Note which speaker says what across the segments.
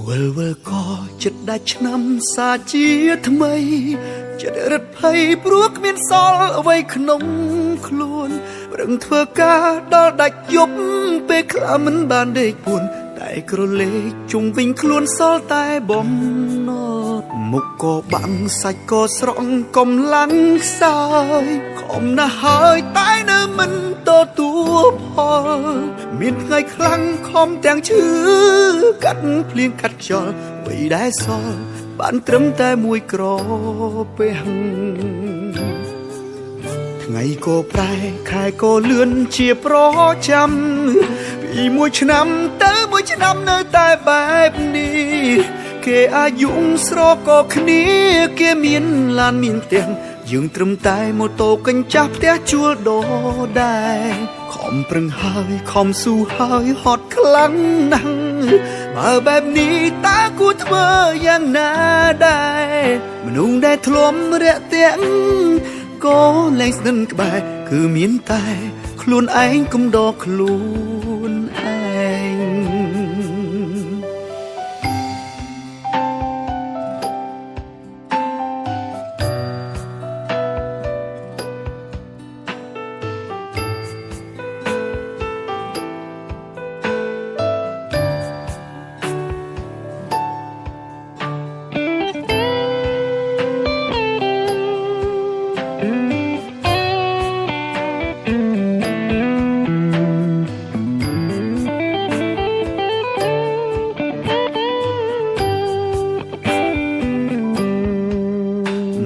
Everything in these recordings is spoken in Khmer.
Speaker 1: វិលវិលក៏ចិត្តដាច់ឆ្នាំសាជាថ្មីចិត្តរត់ភ័យព្រោះគ្មានសល់អ្វីក្នុងខ្លួនរឹងធ្វើការដល់ដាច់យប់ពេលខ្លះមិនបានដេកពួនតែក្រឡេកជុំវិញខ្លួនសល់តែបំណត់មុខក៏បាំងសាច់ក៏ស្រង់កំឡាំងខ្សោយខំណាស់ហើយតែនៅមិនទទួលផលមានថ្ងៃខ្លាំងខំទាំងឈឺកាត់ភ្លៀងកាត់ខ្យល់អ្វីដែលសល់បានត្រឹមតែមួយក្រពេលថ្ងៃក៏ប្រែខែក៏លឿនជាប្រចាំពីមួយឆ្នាំទៅមួយឆ្នាំនៅតែបែបនេះគេអាយុស្រក៏គ្នាគេមានឡានមានផ្ទះយើងត្រឹមតែម៉ូតូកញ្ចាស់ផ្ទះជួលដោដែរខំប្រឹងហើយខំស៊ូហើយហត់ខ្លាំងណាស់បើបែបនេះតើគួរធ្វើយ៉ាងណាដែរមនុស្សដែលធ្លាប់រាក់ទាក់ក៏លែងស្និទ្ធក្បែរគឺមានតែខ្លួនឯងកុំដកខ្លួនឯង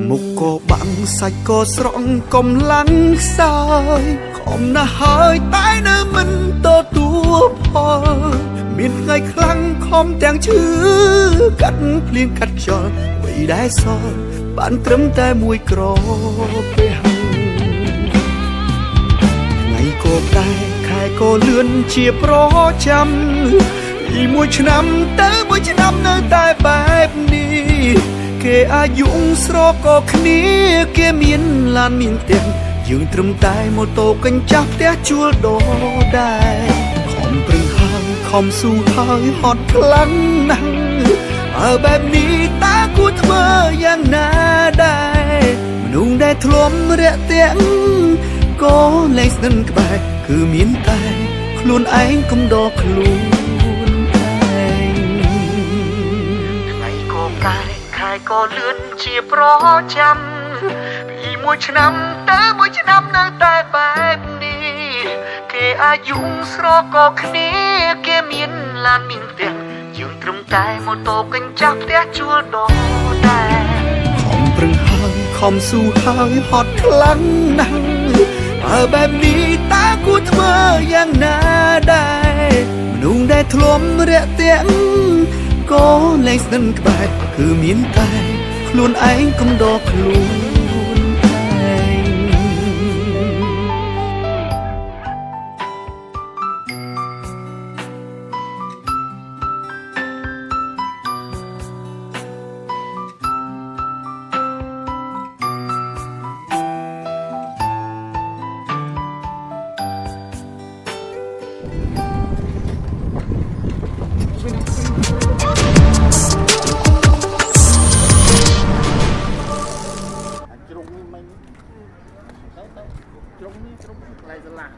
Speaker 1: មុខក៏បាំងសាច់ក៏ស្រង់កំឡាំងខ្សោយខំណាស់ហើយតែនៅមិនទទួលផលមានថ្ងៃខ្លាំងខំទាំងឈឺកាត់ភ្លៀងកាត់ខ្យល់អ្វីដែលសល់បានត្រឹមតែមួយក្រពេលថ្ងៃក៏ប្រែខែក៏លឿនជាប្រចាំពីមួយឆ្នាំទៅមួយឆ្នាំនៅតែបែបនេះគេអាយុស្រក៏គ្នាគេមានឡានមានផ្ទះយើងត្រឹមតែម៉ូតូកញ្ចាស់ផ្ទះជួលដោដែរខំប្រឹងហើយខំស៊ូហើយហត់ខ្លាំងណាស់បើបែបនេះតើគួរធ្វើយ៉ាងណាដែរមនុស្សដែលធ្លាប់រាក់ទាក់ក៏លែងស្និទ្ធក្បែរគឺមានតែខ្លួនឯងកុំដកខ្លួនឯងថ្ងៃក៏ប្រែខែក៏លឿនជាប្រចាំពីមួយឆ្នាំទៅមួយឆ្នាំនៅតែបែបនេះគេអាយុស្រក៏គ្នាគេមានឡានមានផ្ទះយើងត្រឹមតែម៉ូតូកញ្ចាស់ផ្ទះជួលដោដែរខំប្រឹងហើយខំស៊ូហើយហត់ខ្លាំងណាស់បើបែបនេះតើគួរធ្វើយ៉ាងណាដែរមនុស្សដែលធ្លាប់រាក់ទាក់ក៏លែងស្និទ្ធក្បែរគឺមានតែខ្លួនឯងកុំដកខ្លួនឯង
Speaker 2: ជ្រុងនេះមិញទៅជ្រុងនេះកន្លែងស្រឡះ